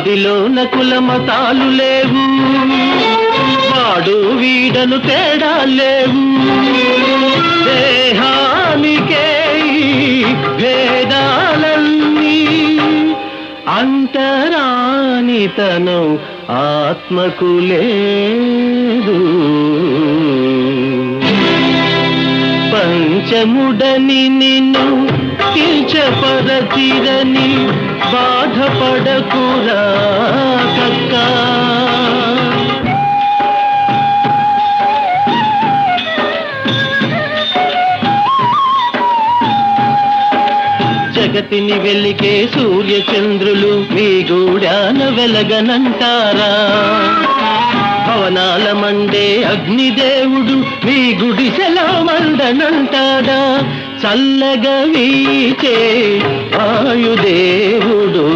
వాడిలోన కులమతాలు లేవు, వాడు వీడను తేడా లేవు. దేహానికే భేదాలన్నీ, అంతరానితనం ఆత్మకు లేదు. పంచముడని నిన్ను కించపరచిరని బాధపడకురా కక్క. జగతిని వెలికే సూర్యచంద్రులు మీ గూడాన వెలగనంటారా? భవనాల మండే అగ్నిదేవుడు మీ గుడిసెలో మండనంటాడా? చల్లగా వీచే వాయుదేవుడు